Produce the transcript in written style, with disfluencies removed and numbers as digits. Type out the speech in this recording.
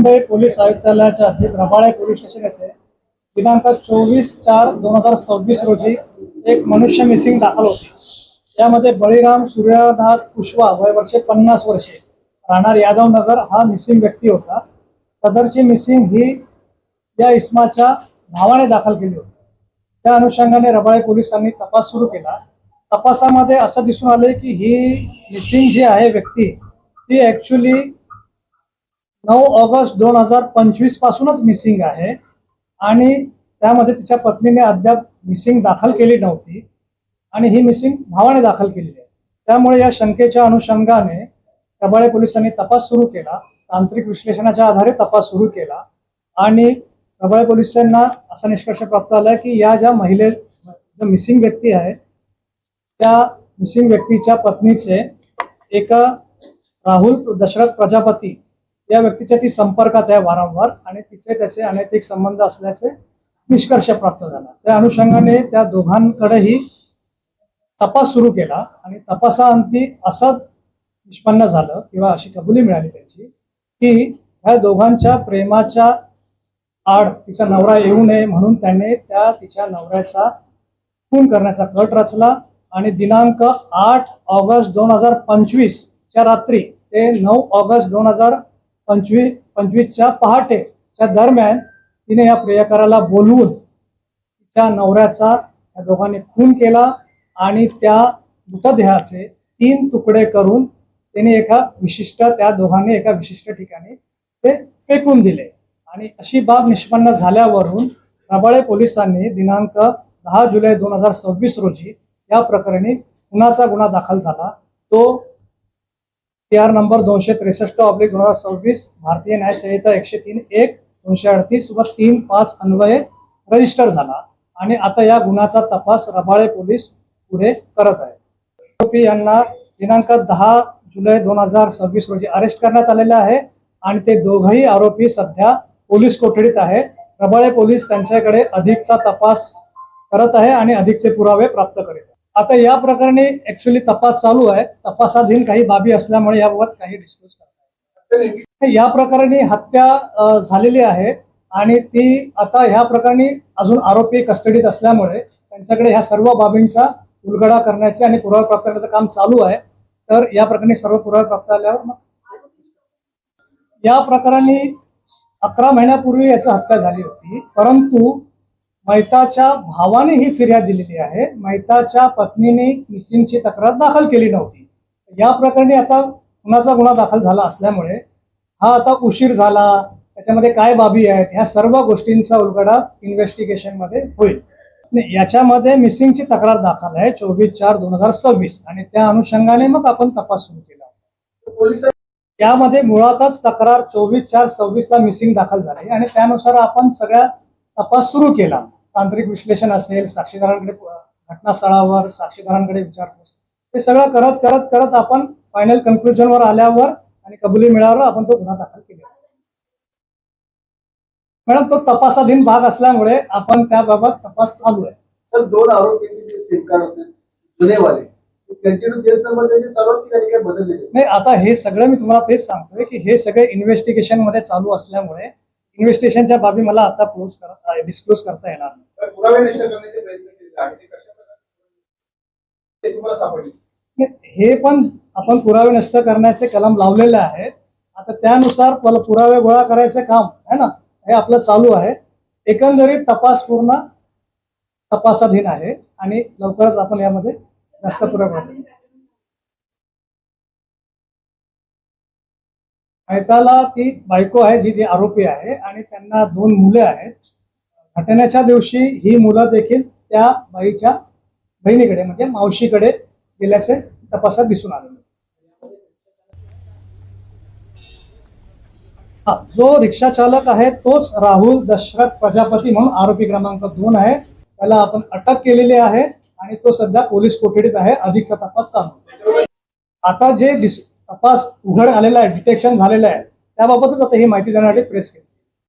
Mumbai police आयुक्तालयाच्या हद्दीत Rabale police station येथे दिनांक 24/4/2026 रोजी एक मनुष्य मिसिंग दाखल होती। यामध्ये बळीराम सूर्यनाथ कुशवा वय वर्षे 50 वर्षे राहणार यादवनगर हा मिसिंग व्यक्ती होता। सदरची मिसिंग ही या इसमाच्या भावाने दाखल केली होती। त्या अनुषंगाने रबाळे पोलिसांनी तपास सुरू केला। तपासामध्ये असं दिसून आले की ही मिसिंग जी आहे व्यक्ती ती ऍक्च्युली 9 ऑगस्ट 2025 पासूनच मिसिंग आहे आणि त्यामध्ये तिच्या पत्नीने अद्याप मिसिंग दाखल केली नव्हती आणि ही मिसिंग भावाने दाखल केलेली आहे। त्यामुळे या शंकेच्या अनुषंगाने रबाळे पोलिसांनी तपास सुरू केला। तांत्रिक विश्लेषणाच्या आधारे तपास सुरू केला आणि रबाळे पोलिसांना असा निष्कर्ष प्राप्त आला की या ज्या जो मिसिंग व्यक्ती आहे त्या मिसिंग व्यक्तीच्या पत्नीचे एका राहुल दशरथ प्रजापती या व्यक्तीच्या ती संपर्कात आहे वारंवार आणि त्याचे अनैतिक संबंध असल्याचे निष्कर्ष प्राप्त झाला। त्या अनुषंगाने त्या दोघांकडेही तपास सुरू केला आणि तपासाअंती असं निष्पन्न झालं किंवा अशी कबुली मिळाली त्यांची की ह्या दोघांच्या प्रेमाच्या आड तिचा नवरा येऊ नये म्हणून त्याने तिच्या नवऱ्याचा खून करण्याचा कट रचला आणि दिनांक 8 ऑगस्ट 2025 च्या रात्री ते 9 ऑगस्ट 2025 च्या पहाटेच्या दरम्यान तिने या प्रियकराला बोलवून तिच्या नवऱ्याचा या दोघांनी खून केला आणि त्या मृतदेहाचे 3 तुकडे करून तिने त्या दोघांनी एका विशिष्ट ठिकाणी ते फेकून दिले आणि अशी बाब निष्पन्न झाल्यावरून रबाळे पोलिसांनी दिनांक 10 जुलै 2026 रोजी या प्रकरणी खुनाचा गुन्हा दाखल झाला। तो PR नंबर 263/2026 भारतीय न्याय संहिता 103(1), 238 व 3(5) अन्वये रजिस्टर झाला आणि आता या गुन्ह्याचा तपास रबाळे पोलीस पुढे करत आहेत। आरोपी यांना दिनांक 10 जुलै 2026 रोजी अरेस्ट करण्यात आलेले आहे आणि ते दोघंही आरोपी सध्या पोलीस कोठडीत आहे। रबाळे पोलीस त्यांच्याकडे अधिकचा तपास करत आहे आणि अधिकचे पुरावे प्राप्त करीत आहे। आता या प्रकरणी ऍक्च्युअली तपास चालू आहे। तपासाधीन काही बाबी असल्यामुळे याबाबत काही डिस्क्लोज करता येत नाही। या प्रकरणी हत्या झालेली आहे आणि ती आता ह्या प्रकरणी अजून आरोपी कस्टडीत असल्यामुळे त्यांच्याकडे ह्या सर्व बाबींचा उलगडा करण्याचे आणि पुरावे प्राप्त करण्याचं काम चालू आहे। तर या प्रकरणी सर्व पुरावे प्राप्त झाल्यावर या प्रकरणी 11 महिन्यापूर्वी याची हत्या झाली होती, परंतु मैताच्या भावाने ही फिर्याद दिलेली आहे। मैताच्या पत्नीने मिसिंगची तक्रार दाखल केली नव्हती। या प्रकरणी आता खुनाचा गुन्हा दाखल झाला असल्यामुळे हा आता उशीर झाला, त्याच्यामध्ये काय बाबी आहेत ह्या सर्व गोष्टींचा उलगडा इन्व्हेस्टिगेशन मध्ये होईल। याच्यामध्ये मिसिंगची तक्रार दाखल आहे 24/4/2026 आणि त्या अनुषंगाने मग आपण तपास सुरू केला। यामध्ये मुळातच तक्रार 24/4/26 ला मिसिंग दाखल झाली आणि त्यानुसार आपण सगळ्या तपास सुरू केला। तांत्रिक विश्लेषण असेल, साक्षीदारांकडे घटनास्थळावर साक्षीदारांकडे विचारपूस, हे सगळं करत करत करत आपण फायनल कन्क्लुजनवर आल्यावर आणि कबुली मिळाल्यावर आपण तो गुन्हा दाखल केला। मॅडम तो तपासाधीन भाग असल्यामुळे आपण त्याबाबत तपास चालू आहे। सर, 2 आरोपींचे जे सिम कार्ड होते जुनेवाले कंटिन्यू केस नंबर त्याचे चालू की काही बदलले नाही। आता हे सगळं मी तुम्हाला तेच सांगतोय की हे सगळे इन्व्हेस्टिगेशन मध्ये चालू असल्यामुळे इन्व्हेस्टिगेशनच्या बाबी मला आता डिस्क्लोज करता येणार नाही। पुरावे नष्ट करण्याचे प्रयत्न केले आहेत, ते कशा प्रकारे तुम्हाला सापडले? हे पण आपण पुरावे नष्ट करण्याचे कलम लावलेले आहेत। आता त्यानुसार पुरावे गोळा करायचे काम आहे ना, हे आपलं चालू आहे। एकंदरीत तपास पूर्ण तपासाधीन आहे आणि लवकरच आपण यामध्ये जास्त पुरावे करू। मैताला ती बायको आहे जी आरोपी आहे आणि त्यांना 2 मुले आहेत। घटनेच्या दिवशी ही मुलं देखील त्या बाईच्या बहिणीकडे म्हणजे मावशीकडे गेल्याचे तपासात दिसून आले। जो रिक्षा चालक आहे तोच राहुल दशरथ प्रजापती म्हणून आरोपी क्रमांक 2 आहे। त्याला आपण अटक केलेली आहे आणि तो सध्या पोलीस कोठडीत आहे। अधिकचा तपास चालू आहे। आता जे तपास उघड आलेला आहे, डिटेक्शन झालेलं आहे, त्याबाबतच आता ही माहिती देण्यासाठी प्रेस केली।